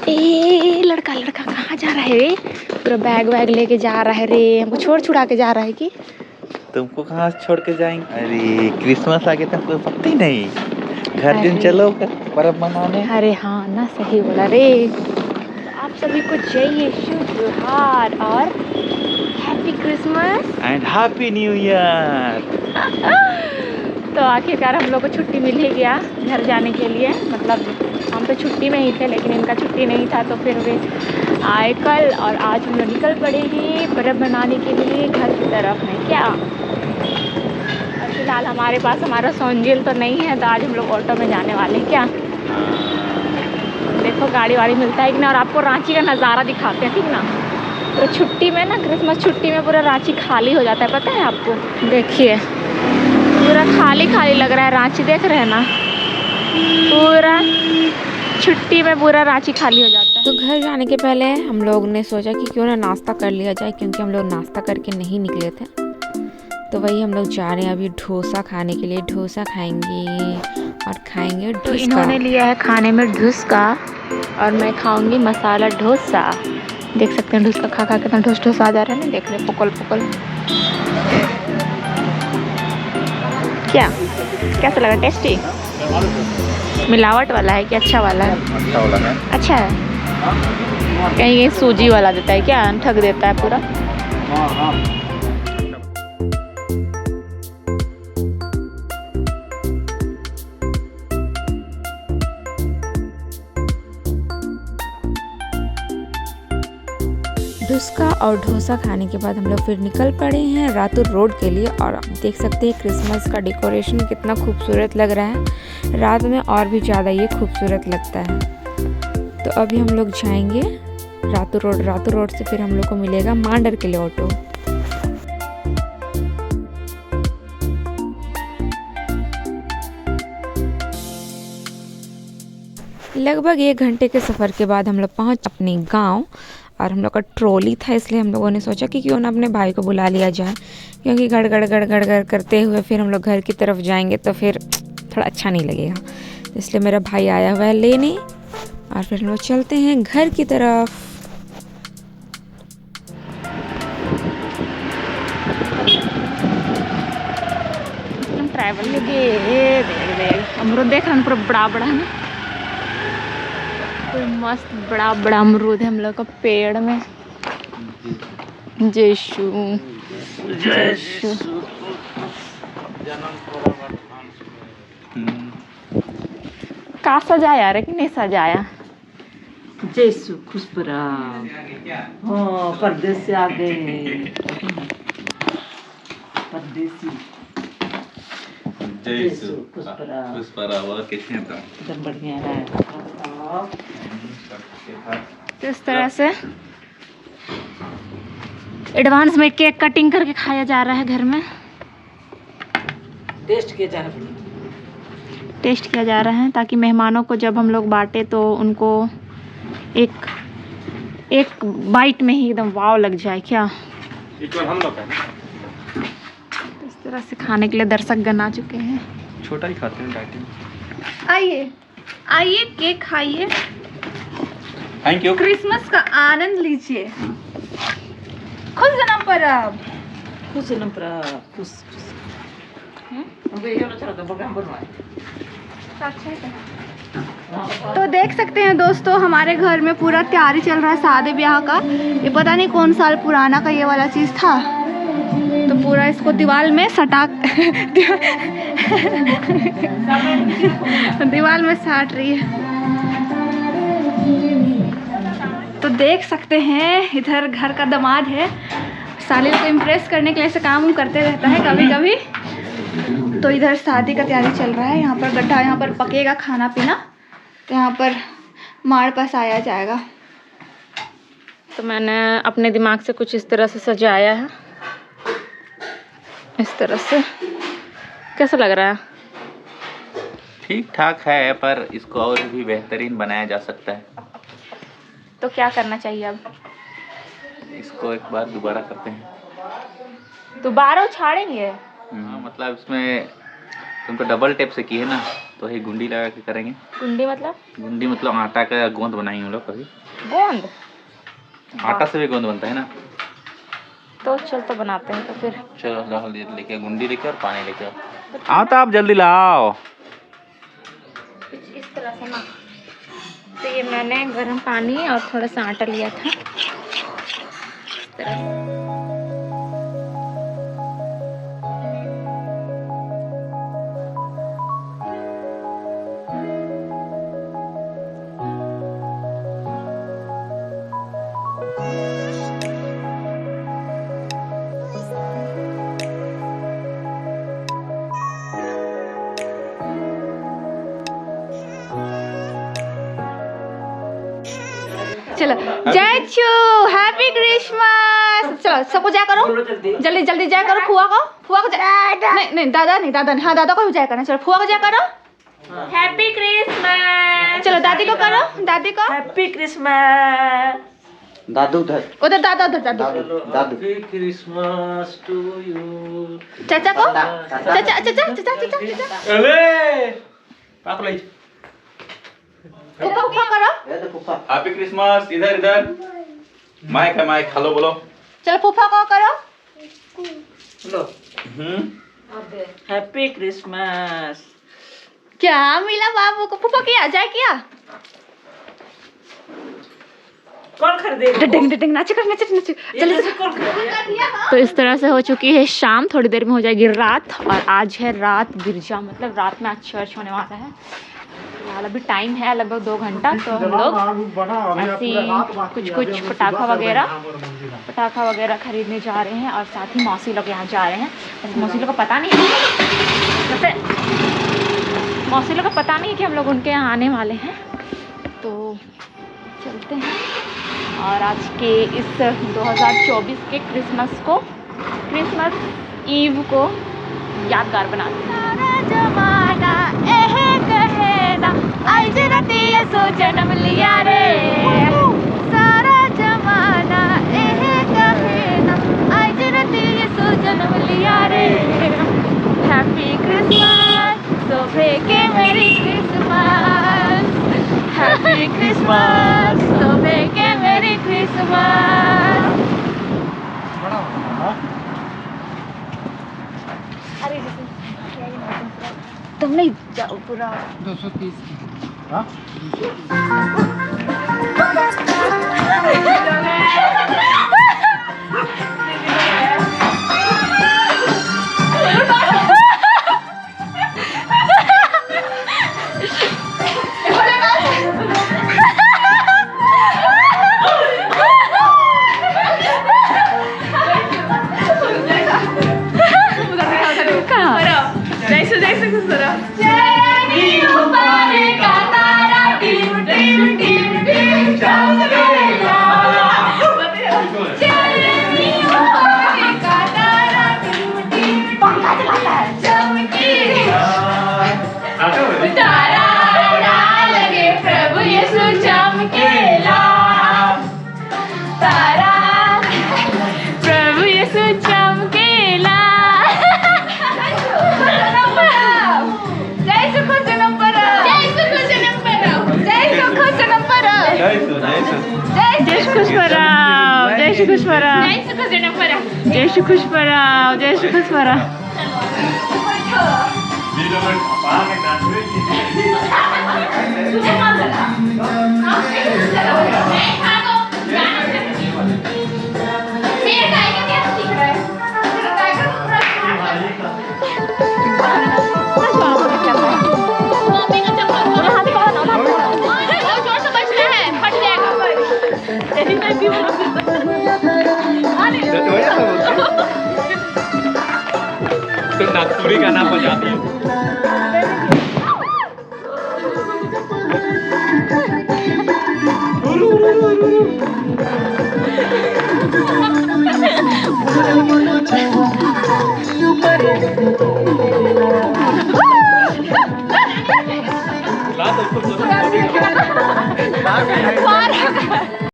ए लड़का लड़का कहाँ जा रहा है रे? पूरा बैग वैग लेके जा रहा है रे। हमको छोड़ छुड़ा के जा रहा है कि? तुमको कहाँ छोड़ के जाएंगे? अरे क्रिसमस आ गया, तुमको पता ही नहीं। घर दिन चलो पर्व मनाने। अरे हाँ ना, सही बोला रे। आप सभी को जय यीशु जोहार और happy Christmas and happy new year. तो आखिरकार हम लोग को छुट्टी मिल ही गया घर जाने के लिए। मतलब हम तो छुट्टी में ही थे, लेकिन इनका छुट्टी नहीं था, तो फिर वे आए कल और आज हम लोग निकल पड़े हैं पर्व मनाने के लिए घर की तरफ में। क्या और फिलहाल हमारे पास हमारा सोनजिल तो नहीं है, तो आज हम लोग ऑटो में जाने वाले हैं। क्या देखो गाड़ी वाड़ी मिलता है कि ना। और आपको रांची का नज़ारा दिखाते हैं, ठीक ना। तो छुट्टी में ना, क्रिसमस छुट्टी में पूरा रांची खाली हो जाता है, पता है आपको? देखिए पूरा खाली खाली लग रहा है रांची, देख रहे हैं ना। पूरा छुट्टी में पूरा रांची खाली हो जाता है। तो घर जाने के पहले हम लोग ने सोचा कि क्यों ना नाश्ता कर लिया जाए, क्योंकि हम लोग नाश्ता करके नहीं निकले थे। तो वही हम लोग जा रहे हैं अभी डोसा खाने के लिए। डोसा खाएंगे और खाएंगे डोसा। तो इन्होंने लिया है खाने में डोसा और मैं खाऊंगी मसाला डोसा। देख सकते हैं डोसा खा खा के ढोस ढोस आ जा रहा है ना, देख रहे पुकल पुकल। क्या कैसा लगा? टेस्टी? मिलावट वाला है कि अच्छा वाला है? अच्छा वाला है। अच्छा है। कहीं सूजी वाला देता है क्या? ठग देता है पूरा। डुस्का और डोसा खाने के बाद हम लोग फिर निकल पड़े हैं रातुर रोड के लिए। और आप देख सकते हैं क्रिसमस का डेकोरेशन कितना खूबसूरत लग रहा है। रात में और भी ज़्यादा ये खूबसूरत लगता है। तो अभी हम लोग जाएंगे रातुर रोड। रातुर रोड से फिर हम लोग को मिलेगा मांडर के लिए ऑटो। लगभग 1 घंटे के सफ़र के बाद हम लोग पहुँच अपने गाँव। और हम लोग का ट्रॉली था, इसलिए हम लोगों ने सोचा कि क्यों ना अपने भाई को बुला लिया जाए, क्योंकि गड़ गड़ गड़ गड़ गड़ करते हुए फिर हम लोग घर की तरफ जाएंगे तो फिर थोड़ा अच्छा नहीं लगेगा। इसलिए मेरा भाई आया हुआ है लेने और फिर हम लोग चलते हैं घर की तरफ। ट्रैवल में देख अमरूद देख रहे हैं, पूरा बड़ा बड़ा है ना। कोई मस्त बड़ा बड़ा अमरूद है हम लोग का पेड़ में। यीशु यीशु का सजाया रे कि नहीं सजाया? यीशु खुशबरा हाँ परदेस से आ गए परदेसी। यीशु खुशबरा वाला कितने था? एकदम बढ़िया है। तो इस तरह से एडवांस में केक कटिंग करके खाया जा रहा है घर में। टेस्ट किया जा रहा है, टेस्ट किया जा रहा है, ताकि मेहमानों को जब हम लोग बांटे तो उनको एक बाइट में ही एकदम वाव लग जाए। क्या हम लोग है। इस तरह से खाने के लिए दर्शक गण आ चुके हैं। छोटा ही खाते हैं डाइटिंग। आइए आइए केक खाइए, थैंक यू। क्रिसमस का आनंद लीजिए। खुश जन्म पर अब खुश न पर खुश तो देख सकते हैं दोस्तों, हमारे घर में पूरा तैयारी चल रहा है शादी ब्याह का। ये पता नहीं कौन साल पुराना का ये वाला चीज़ था, तो पूरा इसको दीवार में सटा दीवार में साट रही है। तो देख सकते हैं इधर घर का दामाद है, सालिल को इम्प्रेस करने के लिए ऐसे काम करते रहता है कभी कभी। तो इधर शादी का तैयारी चल रहा है। यहाँ पर गड्ढा, यहाँ पर पकेगा खाना पीना, तो यहाँ पर माड़ पसाया जाएगा। तो मैंने अपने दिमाग से कुछ इस तरह से सजाया है, इस तरह से। कैसा लग रहा है? ठीक ठाक है, पर इसको और भी बेहतरीन बनाया जा सकता है। तो क्या करना चाहिए अब? इसको एक बार दोबारा करते हैं। दोबारा उछाड़ेंगे? मतलब इसमें तुमको डबल टेप से की है ना। तो ये गुंडी लगा के करेंगे। गुंडी मतलब? गुंडी मतलब आटा का गोंद बनाएंगे हम लोग कभी। गोंद? आटा से भी गोंद बनता है ना। तो चल तो बनाते हैं तो फिर। चलो लाओ लेके गुंडी लेके और पानी लेके आओ तो आप जल्दी लाओ। कुछ इस तरह से ना। तो ये मैंने गर्म पानी और थोड़ा सा आटा लिया था इस तरह से। चलो जय छू, हैप्पी क्रिसमस। चलो सबको जय करो जल्दी जल्दी, जय करो। फुआ को नहीं नहीं, दादा नहीं, हाँ दादा को भी जय करना। चलो फुआ को जय करो, हैप्पी क्रिसमस। चलो दादी को करो, दादी को हैप्पी क्रिसमस। दादू उधर दादा, उधर दादू। Happy Christmas to you. चाचा को, चाचा चाचा चाचा चाचा। अरे पागल फुफा करो। Happy Christmas. इधर इधर माइक है, माइक हेलो बोलो। चलो फूफा को करो। लो हैप्पी क्रिसमस। क्या मिला बाबू को? फूफा किया जाए किया। कौन खरीदेगा? डिंग डिंग नाच कर, नाच नाच जल्दी से। कौन खरीदेगा? तो इस तरह से हो चुकी है शाम, थोड़ी देर में हो जाएगी रात। और आज है रात गिरजा, मतलब रात में आज चर्च होने वाला है। फिलहाल अभी टाइम है लगभग 2 घंटा। तो हम लोग ऐसी कुछ पटाखा वगैरह खरीदने जा रहे हैं। और साथ ही मौसी लोग यहाँ जा रहे हैं। वैसे मौसी लोग को पता नहीं है, वैसे मौसी लोग को पता नहीं है कि हम लोग उनके यहाँ आने वाले हैं। तो चलते हैं और आज के इस 2024 के क्रिसमस ईव को यादगार बनाते हैं। सारा जमाना कहना आज राती सो जन्म लिया रे। सारा जमाना कहना आज राती सो जन्म लिया रे। हैप्पी क्रिसमस, शोभे के मेरी क्रिसमस। हैप्पी क्रिसमस, शोभे के मेरी क्रिसमस। अरे तुम नहीं जाओ पूरा 230। हाँ तो नागपुरी गाना बजाती है।